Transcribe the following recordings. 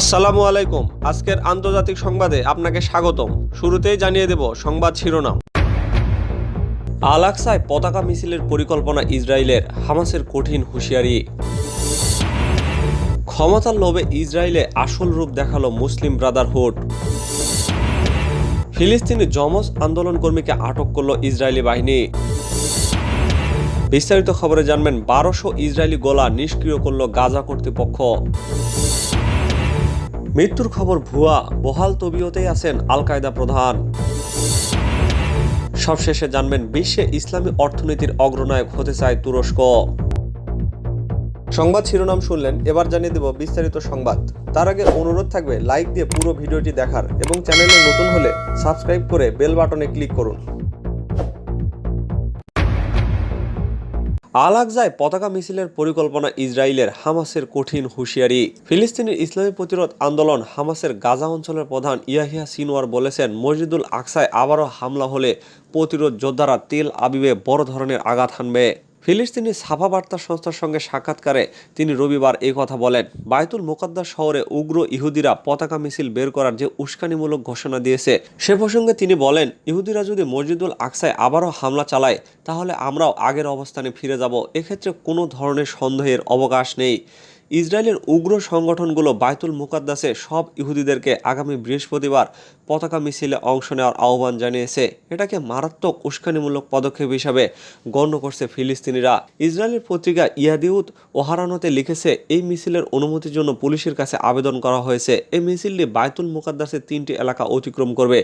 আসসালামু আলাইকুম। আজকের আন্তর্জাতিক সংবাদে আপনাকে স্বাগতম। শুরুতেই জানিয়ে দেব সংবাদ শিরোনাম। আল আকসায় পতাকা মিছিলের পরিকল্পনা ইসরায়েলের, হামাসের কঠিন হুঁশিয়ারি। ক্ষমতার লোভে ইসরায়েলে আসল রূপ দেখালো মুসলিম ব্রাদারহুড। ফিলিস্তিনি যমজ আন্দোলনকর্মীকে আটক করল ইসরায়েলি বাহিনী। বিস্তারিত খবরে জানবেন 1200 ইসরায়েলি গোলা নিষ্ক্রিয় করল গাজা কর্তৃপক্ষ। মৃত্যুর খবর ভুয়া, বহাল তবিয়তেই আছেন আল কায়দা প্রধান। সবশেষে জানবেন বিশ্বে ইসলামী অর্থনীতির অগ্রনায়ক হতে চায় তুরস্ক। সংবাদ শিরোনাম শুনলেন, এবার জানিয়ে দেব বিস্তারিত সংবাদ। তার আগে অনুরোধ থাকবে লাইক দিয়ে পুরো ভিডিওটি দেখার এবং চ্যানেলে নতুন হলে সাবস্ক্রাইব করে বেল বাটনে ক্লিক করুন। আল আকসায় পতাকা মিছিলের পরিকল্পনা ইসরায়েলের, হামাসের কঠিন হুঁশিয়ারি। ফিলিস্তিনের ইসলামী প্রতিরোধ আন্দোলন হামাসের গাজা অঞ্চলের প্রধান ইয়াহিয়া সিনওয়ার বলেছেন, মসজিদুল আকসায় আবারও হামলা হলে প্রতিরোধ যোদ্ধারা তেল আবিবে বড় ধরনের আঘাত হানবে। ফিলিস্তিনি ছাপা বার্তা সংস্থার সঙ্গে সাক্ষাৎকারে তিনি রবিবার এই কথা বলেন। বায়তুল মুকাদ্দাস শহরে উগ্র ইহুদিরা পতাকা মিছিল বের করার যে উস্কানিমূলক ঘোষণা দিয়েছে সে প্রসঙ্গে তিনি বলেন, ইহুদিরা যদি মসজিদুল আকসায় আবারও হামলা চালায় তাহলে আমরাও আগের অবস্থানে ফিরে যাব। এক্ষেত্রে কোনো ধরনের সন্দেহের অবকাশ নেই। ইসরায়েলের উগ্র সংগঠনগুলো বায়তুল মুকাদ্দাসে সব ইহুদিদেরকে আগামী বৃহস্পতিবার পতাকা মিছিলে অংশ নেওয়ার আহ্বান জানিয়েছে। এটাকে মারাত্মক উস্কানিমূলক পদক্ষেপ হিসাবে গণ্য করছে ফিলিস্তিনিরা। ইসরায়েলের পত্রিকা ইয়াদিউত ওহারানোতে লিখেছে, এই মিছিলের অনুমতির জন্য পুলিশের কাছে আবেদন করা হয়েছে। এই মিছিলটি বায়তুল মুকাদ্দাসের 3টি এলাকা অতিক্রম করবে।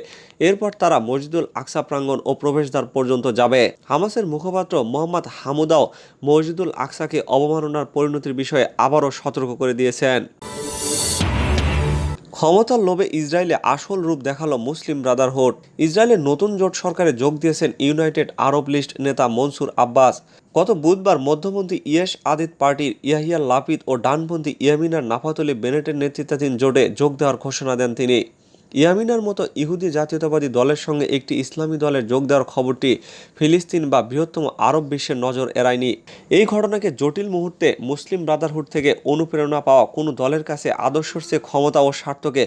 এরপর তারা মসজিদুল আকসা প্রাঙ্গণ ও প্রবেশদ্বার পর্যন্ত যাবে। হামাসের মুখপাত্র মোহাম্মদ হামুদাও মসজিদুল আকসাকে অবমাননার পরিণতির বিষয়ে আবারও সতর্ক করে দিয়েছেন। ক্ষমতার লোভে ইসরায়েলে আসল রূপ দেখালো মুসলিম ব্রাদারহুড। ইসরায়েলের নতুন জোট সরকারে যোগ দিয়েছেন ইউনাইটেড আরব লিস্ট নেতা মনসুর আব্বাস। গত বুধবার মধ্যপন্থী ইয়েশ আদিত পার্টির ইয়াহিয়া লাপিদ ও ডানপন্থী ইয়ামিনার নাফাতলি বেনেটের নেতৃত্বাধীন জোটে যোগ দেওয়ার ঘোষণা দেন তিনি। ইয়ামিনার মতো ইহুদি জাতীয়তাবাদী দলের সঙ্গে একটি ইসলামী দলের যোগ দেওয়ার খবরটি ফিলিস্তিন বা বৃহত্তম আরব বিশ্বের নজর এড়ায়নি। এই ঘটনাকে জটিল মুহূর্তে মুসলিম ব্রাদারহুড থেকে অনুপ্রেরণা পাওয়া কোনো দলের কাছে আদর্শের চেয়ে ক্ষমতা ও স্বার্থকে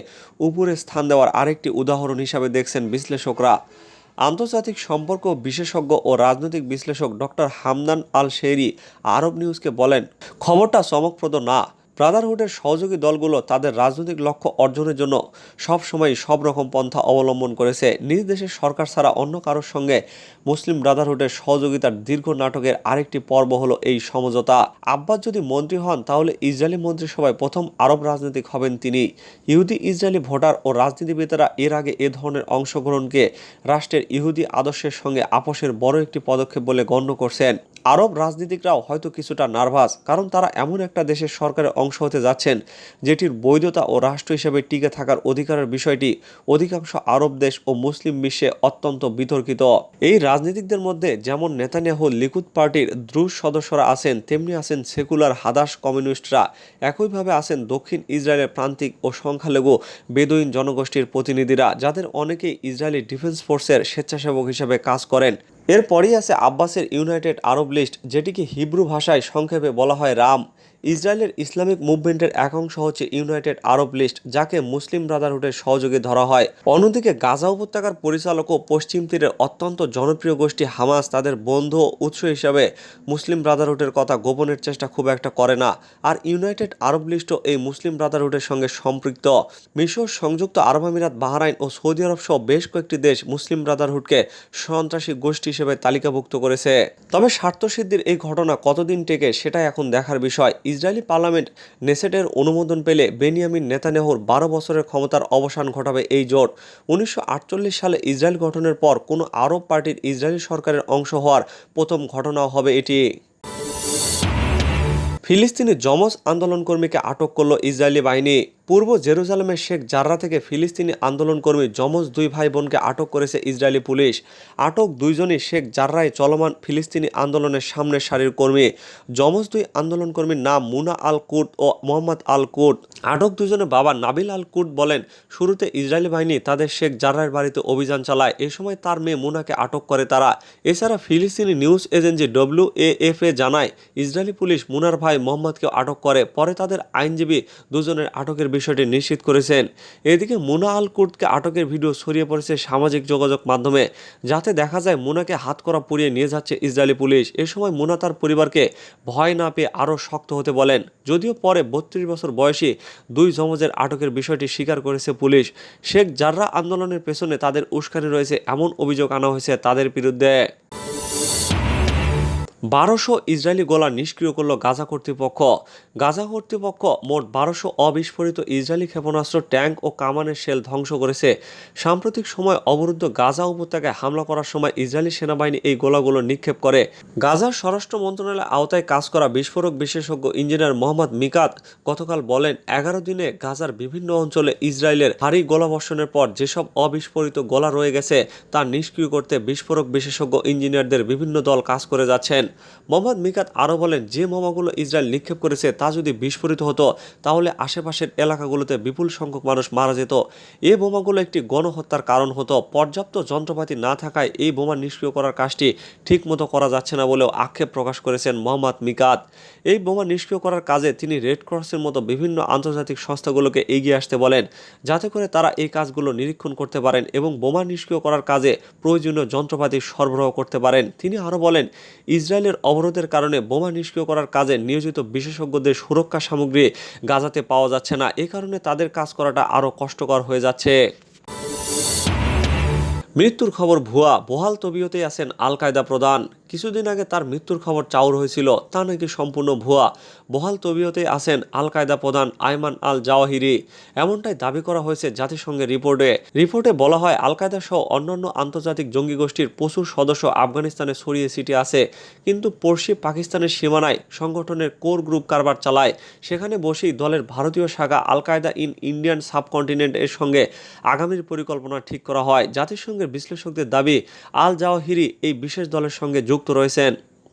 উপরে স্থান দেওয়ার আরেকটি উদাহরণ হিসাবে দেখছেন বিশ্লেষকরা। আন্তর্জাতিক সম্পর্ক বিশেষজ্ঞ ও রাজনৈতিক বিশ্লেষক ডক্টর হামদান আল শেরি আরব নিউজকে বলেন, খবরটা চমকপ্রদ না। ব্রাদারহুডের সহযোগী দলগুলো তাদের রাজনৈতিক লক্ষ্য অর্জনের জন্য সবসময় সব রকম পন্থা অবলম্বন করেছে। নিজ দেশের সরকার ছাড়া অন্য কারোর সঙ্গে মুসলিম ব্রাদারহুডের সহযোগিতার দীর্ঘ নাটকের আরেকটি পর্ব হলো এই সমঝোতা। আব্বাস যদি মন্ত্রী হন তাহলে ইসরায়েলি মন্ত্রিসভায় প্রথম আরব রাজনীতিক হবেন তিনি। ইহুদি ইসরায়েলি ভোটার ও রাজনীতিবিদেরা এর আগে এ ধরনের অংশগ্রহণকে রাষ্ট্রের ইহুদি আদর্শের সঙ্গে আপোষের বড় একটি পদক্ষেপ বলে গণ্য করছেন। আরব রাজনীতিকরাও হয়তো কিছুটা নার্ভাস, কারণ তারা এমন একটা দেশের সরকারের অংশ হতে যাচ্ছেন যেটির বৈধতা ও রাষ্ট্র হিসেবে টিকে থাকার অধিকারের বিষয়টি অধিকাংশ আরব দেশ ও মুসলিম বিশ্বে অত্যন্ত বিতর্কিত। এই রাজনীতিকদের মধ্যে যেমন নেতানিয়াহু লিকুদ পার্টির দ্রুজ সদস্যরা আছেন, তেমনি আছেন সেকুলার হাদাস কমিউনিস্টরা। একইভাবে আছেন দক্ষিণ ইসরায়েলের প্রান্তিক ও সংখ্যালঘু বেদুইন জনগোষ্ঠীর প্রতিনিধিরা, যাদের অনেকেই ইসরায়েলি ডিফেন্স ফোর্সের স্বেচ্ছাসেবক হিসেবে কাজ করেন। এরপরই আছে আব্বাসের ইউনাইটেড আরব লিস্ট, যেটিকে হিব্রু ভাষায় সংক্ষেপে বলা হয় রাম। ইসরায়েলের ইসলামিক মুভমেন্টের এক অংশ হচ্ছে ইউনাইটেড আরব লিস্ট, যাকে মুসলিম ব্রাদারহুডের সহযোগী ধরা হয়। অন্যদিকে গাজা উপত্যকার পরিচালক ও পশ্চিম তীরের অত্যন্ত জনপ্রিয় গোষ্ঠী হামাস তাদের বন্ধু ও উৎস হিসাবে মুসলিম ব্রাদারহুডের কথা গোপনের চেষ্টা খুব একটা করে না। আর ইউনাইটেড আরব লিস্টও এই মুসলিম ব্রাদারহুডের সঙ্গে সম্পৃক্ত। মিশর, সংযুক্ত আরব আমিরাত, বাহরাইন ও সৌদি আরব সহ বেশ কয়েকটি দেশ মুসলিম ব্রাদারহুডকে সন্ত্রাসী গোষ্ঠী হিসেবে তালিকাভুক্ত করেছে। তবে স্বার্থসিদ্ধির এই ঘটনা কতদিন টেকে সেটাই এখন দেখার বিষয়। ইসরায়েলি পার্লামেন্ট নেসেটের অনুমোদন পেলে বেনিয়ামিন নেতানিয়াহুর 12 বছরের ক্ষমতার অবসান ঘটাবে এই জোট। 1948 সালে ইসরায়েল গঠনের পর কোনো আরব পার্টির ইসরায়েলি সরকারের অংশ হওয়ার প্রথম ঘটনাও হবে এটি। ফিলিস্তিনি যমজ আন্দোলনকর্মীকে আটক করল ইসরায়েলি বাহিনী। পূর্ব জেরুজালেমের শেখ জাররা থেকে ফিলিস্তিনি আন্দোলনকর্মী যমজ দুই ভাই বোনকে আটক করেছে ইসরায়েলি পুলিশ। আটক দুইজনই শেখ জাররায় চলমান ফিলিস্তিনি আন্দোলনের সামনের সারির কর্মী। যমজ দুই আন্দোলনকর্মীর নাম মুনা আল কুর্দ ও মোহাম্মদ আল কুর্দ। আটক দুজনের বাবা নাবিল আল কুর্দ বলেন, শুরুতে ইসরায়েলি বাহিনী তাদের শেখ জাররার বাড়িতে অভিযান চালায়। এ সময় তার মেয়ে মুনাকে আটক করে তারা। এছাড়া ফিলিস্তিনি নিউজ এজেন্সি WAFA জানায়, ইসরায়েলি পুলিশ মুনার ভাই মোহাম্মদকেও আটক করে। পরে তাদের আইনজীবী দুজনের আটকের বিষয়ে বিষয়টি নিশ্চিত করেছেন। এদিকে মুনা আল কুর্দকে আটকের ভিডিও ছড়িয়ে পড়েছে সামাজিক যোগাযোগ মাধ্যমে, যাতে দেখা যায় মুনাকে হাতকড়া পুড়িয়ে নিয়ে যাচ্ছে ইসরায়েলি পুলিশ। এ সময় মুনা তার পরিবারকে ভয় না পেয়ে আরও শক্ত হতে বলেন। যদিও পরে 32 বছর বয়সী দুই যমজের আটকের বিষয়টি স্বীকার করেছে পুলিশ। শেখ জাররাহ আন্দোলনের পেছনে তাদের উস্কানি রয়েছে এমন অভিযোগ আনা হয়েছে তাদের বিরুদ্ধে। 1200 ইসরায়েলি গোলা নিষ্ক্রিয় করল গাজা কর্তৃপক্ষ। গাজা কর্তৃপক্ষ মোট 1200 অবিস্ফোরিত ইসরায়েলি ক্ষেপণাস্ত্র, ট্যাঙ্ক ও কামানের শেল ধ্বংস করেছে। সাম্প্রতিক সময় অবরুদ্ধ গাজা উপত্যকায় হামলা করার সময় ইসরায়েলি সেনাবাহিনী এই গোলাগুলো নিক্ষেপ করে। গাজার স্বরাষ্ট্র মন্ত্রণালয়ের আওতায় কাজ করা বিস্ফোরক বিশেষজ্ঞ ইঞ্জিনিয়ার মোহাম্মদ মিকাত গতকাল বলেন, 11 দিনে গাজার বিভিন্ন অঞ্চলে ইসরায়েলের ভারী গোলাবর্ষণের পর যেসব অবিস্ফোরিত গোলা রয়ে গেছে তা নিষ্ক্রিয় করতে বিস্ফোরক বিশেষজ্ঞ ইঞ্জিনিয়ারদের বিভিন্ন দল কাজ করে যাচ্ছেন। মোহাম্মদ মিকাত আরও বলেন, যে বোমাগুলো ইসরায়েল নিক্ষেপ করেছে তা যদি বিস্ফোরিত হতো তাহলে আশেপাশের এলাকাগুলোতে বিপুল সংখ্যক মানুষ মারা যেত। এই বোমাগুলো একটি গণহত্যার কারণ হতো। পর্যাপ্ত যন্ত্রপাতি না থাকায় এই বোমা নিষ্ক্রিয় করার কাজটি ঠিকমতো করা যাচ্ছে না বলেও আক্ষেপ প্রকাশ করেছেন মোহাম্মদ মিকাত। এই বোমা নিষ্ক্রিয় করার কাজে তিনি রেড ক্রসের মতো বিভিন্ন আন্তর্জাতিক সংস্থাগুলোকে এগিয়ে আসতে বলেন, যাতে করে তারা এই কাজগুলো নিরীক্ষণ করতে পারেন এবং বোমা নিষ্ক্রিয় করার কাজে প্রয়োজনীয় যন্ত্রপাতি সরবরাহ করতে পারেন। তিনি আরও বলেন, ইসরায়েলের অবরোধের কারণে বোমা নিষ্ক্রিয় করার কাজে নিয়োজিত বিশেষজ্ঞদের সুরক্ষা সামগ্রী গাজাতে পাওয়া যাচ্ছে না। এ কারণে তাদের কাজ করাটা আরও কষ্টকর হয়ে যাচ্ছে। মৃত্যুর খবর ভুয়া, বহাল তবিয়তেই আছেন আল কায়দা প্রধান। কিছুদিন আগে তার মৃত্যুর খবর চাউর হয়েছিল, তা নাকি সম্পূর্ণ ভুয়া। বহাল তবিয়তেই আছেন আল কায়দা প্রধান আয়মান আল জাওয়াহিরি, এমনটাই দাবি করা হয়েছে জাতিসংঘের রিপোর্টে বলা হয়, আল কায়দা সহ অন্যান্য আন্তর্জাতিক জঙ্গি গোষ্ঠীর প্রচুর সদস্য আফগানিস্তানে ছড়িয়ে ছিটিয়ে আছে, কিন্তু পড়শি পাকিস্তানের সীমানায় সংগঠনের কোর গ্রুপ কারবার চালায়। সেখানে বসেই দলের ভারতীয় শাখা আল কায়দা ইন ইন্ডিয়ান সাবকন্টিনেন্ট এর সঙ্গে আগামীর পরিকল্পনা ঠিক করা হয়। জাতিসংঘের বিশ্লেষকদের দাবি, আল জাওয়াহিরি এই বিশেষ দলের সঙ্গে যুক্ত রয়েছেন।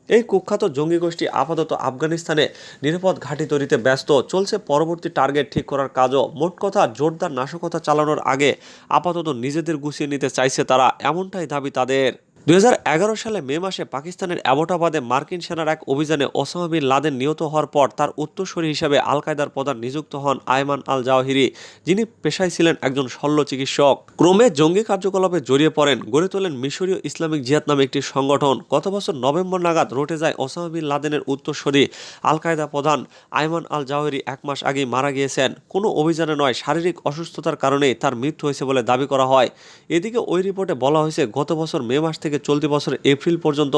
এই কুখ্যাত জঙ্গি গোষ্ঠী আপাতত আফগানিস্তানে নিরাপদ ঘাঁটি তৈরিতে ব্যস্ত, চলছে পরবর্তী টার্গেট ঠিক করার কাজও। মোট কথা, জোরদার নাশকতা চালানোর আগে আপাতত নিজেদের গুছিয়ে নিতে চাইছে তারা, এমনটাই দাবি তাদের। 2011 সালে মে মাসে পাকিস্তানের অ্যাবোটাবাদে মার্কিন সেনার এক অভিযানে ওসামা বিন লাদেন নিহত হওয়ার পর তার উত্তরসূরি হিসেবে আল কায়দার প্রধান নিযুক্ত হন আয়মান আল জাওয়াহিরি, যিনি পেশায় ছিলেন একজন শল্য চিকিৎসক। ক্রমে জঙ্গি কার্যকলাপে জড়িয়ে পড়েন, গড়ে তোলেন মিশরীয় ইসলামিক জিহাদ নামে একটি সংগঠন। গত বছর নভেম্বর নাগাদ রটে যায় ওসামা বিন লাদেনের উত্তরসূরি আল কায়দা প্রধান আয়মান আল জাওয়াহিরি 1 মাস আগেই মারা গিয়েছেন। কোনো অভিযানে নয়, শারীরিক অসুস্থতার কারণেই তার মৃত্যু হয়েছে বলে দাবি করা হয়। এদিকে ওই রিপোর্টে বলা হয়েছে, গত বছর মে মাস থেকে চলতি বছর এপ্রিল পর্যন্ত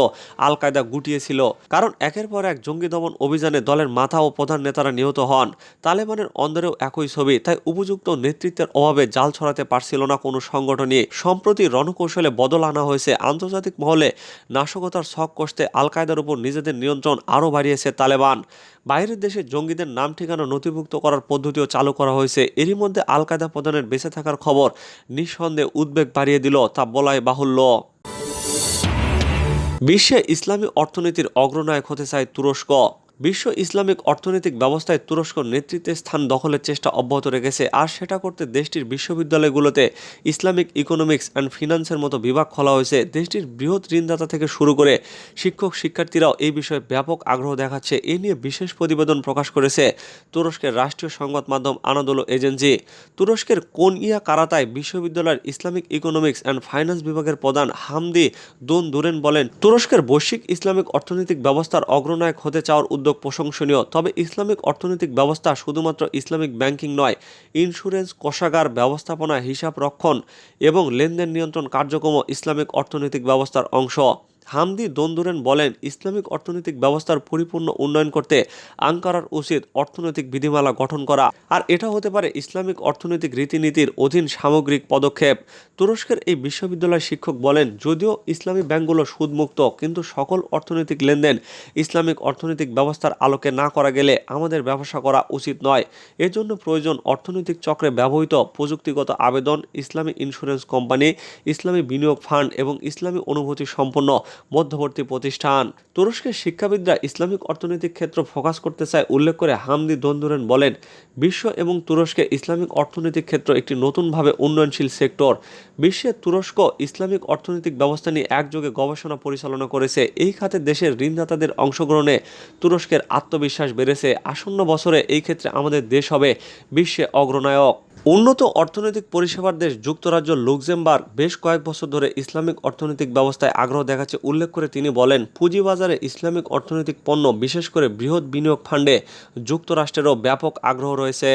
আল কায়দা গুটিয়েছিল, কারণ একের পর এক জঙ্গি দমন অভিযানে দলের মাথা ও প্রধান নেতারা নিহত হন। তালেবানের অন্দরেও একই ছবি, তাই উপযুক্ত নেতৃত্বের অভাবে জাল ছড়াতে পারছিল না কোনো সংগঠনই। সম্প্রতি রণকৌশলে বদল আনা হয়েছে। আন্তর্জাতিক মহলে নাশকতার ছক কষতে আল কায়দার উপর নিজেদের নিয়ন্ত্রণ আরও বাড়িয়েছে তালেবান। বাইরের দেশে জঙ্গিদের নাম ঠিকানা নথিভুক্ত করার পদ্ধতিও চালু করা হয়েছে। এরই মধ্যে আল কায়দা প্রধানের বেঁচে থাকার খবর নিঃসন্দেহে উদ্বেগ বাড়িয়ে দিল, তা বলাই বাহুল্য। বিশ্বে ইসলামী অর্থনীতির অগ্রনায়ক হতে চায় তুরস্ক। বিশ্ব ইসলামিক অর্থনৈতিক ব্যবস্থায় তুরস্ক নেতৃত্বের স্থান দখলের চেষ্টা অব্যাহত রেখেছে, আর সেটা করতে দেশটির বিশ্ববিদ্যালয়গুলোতে ইসলামিক ইকোনমিক্স অ্যান্ড ফিনান্সের মতো বিভাগ খোলা হয়েছে। দেশটির বৃহৎ ঋণদাতা থেকে শুরু করে শিক্ষক শিক্ষার্থীরাও এই বিষয়ে ব্যাপক আগ্রহ দেখাচ্ছে। এ নিয়ে বিশেষ প্রতিবেদন প্রকাশ করেছে তুরস্কের রাষ্ট্রীয় সংবাদ মাধ্যম আনাদোলো এজেন্সি। তুরস্কের কোনিয়া কারাতায় বিশ্ববিদ্যালয়ের ইসলামিক ইকোনমিক্স অ্যান্ড ফাইন্যান্স বিভাগের প্রধান হামদি দোনদুরেন বলেন, তুরস্কের বৈশ্বিক ইসলামিক অর্থনৈতিক ব্যবস্থার অগ্রনায়ক হতে চাওয়ার উদ্যোগ প্রশংসনীয়, তবে ইসলামিক অর্থনৈতিক ব্যবস্থা শুধুমাত্র ইসলামিক ব্যাংকিং নয়, ইন্স্যুরেন্স, কোষাগার ব্যবস্থাপনা, হিসাব রক্ষণ এবং লেনদেন নিয়ন্ত্রণ কার্যক্রমও ইসলামিক অর্থনৈতিক ব্যবস্থার অংশ। হামদি দোনদুরেন বলেন, ইসলামিক অর্থনৈতিক ব্যবস্থার পরিপূর্ণ উন্নয়ন করতে আঙ্কারার উচিত অর্থনৈতিক বিধিমালা গঠন করা, আর এটা হতে পারে ইসলামিক অর্থনৈতিক রীতিনীতির অধীন সামগ্রিক পদক্ষেপ। তুরস্কের এই বিশ্ববিদ্যালয় শিক্ষক বলেন, যদিও ইসলামী ব্যাংকগুলো সুদমুক্ত, কিন্তু সকল অর্থনৈতিক লেনদেন ইসলামিক অর্থনৈতিক ব্যবস্থার আলোকে না করা গেলে আমাদের ব্যবসা করা উচিত নয়। এর জন্য প্রয়োজন অর্থনৈতিক চক্রে ব্যবহৃত প্রযুক্তিগত আবেদন, ইসলামী ইন্স্যুরেন্স কোম্পানি, ইসলামী বিনিয়োগ ফান্ড এবং ইসলামী অনুভূতি সম্পন্ন মধ্যবর্তী প্রতিষ্ঠান। তুরস্কের শিক্ষাবিদরা ইসলামিক অর্থনৈতিক ক্ষেত্র ফোকাস করতে চায় উল্লেখ করে হামদি দন্দুরেন বলেন, বিশ্ব এবং তুরস্কে ইসলামিক অর্থনৈতিক ক্ষেত্র একটি নতুনভাবে উন্নয়নশীল সেক্টর। বিশ্বে তুরস্ক ইসলামিক অর্থনৈতিক ব্যবস্থা নিয়ে একযোগে গবেষণা পরিচালনা করেছে। এই খাতে দেশের ঋণদাতাদের অংশগ্রহণে তুরস্কের আত্মবিশ্বাস বেড়েছে। আসন্ন বছরে এই ক্ষেত্রে আমাদের দেশ হবে বিশ্বে অগ্রনায়ক। উন্নত অর্থনৈতিক পরিষেবার দেশ যুক্তরাজ্য লুক্সেমবার্গ বেশ কয়েক বছর ধরে ইসলামিক অর্থনৈতিক ব্যবস্থায় আগ্রহ দেখাচ্ছে উল্লেখ করে তিনি বলেন, পুঁজিবাজারে ইসলামিক অর্থনৈতিক পণ্য বিশেষ করে বৃহৎ বিনিয়োগ ফান্ডে যুক্তরাষ্ট্রেরও ব্যাপক আগ্রহ রয়েছে।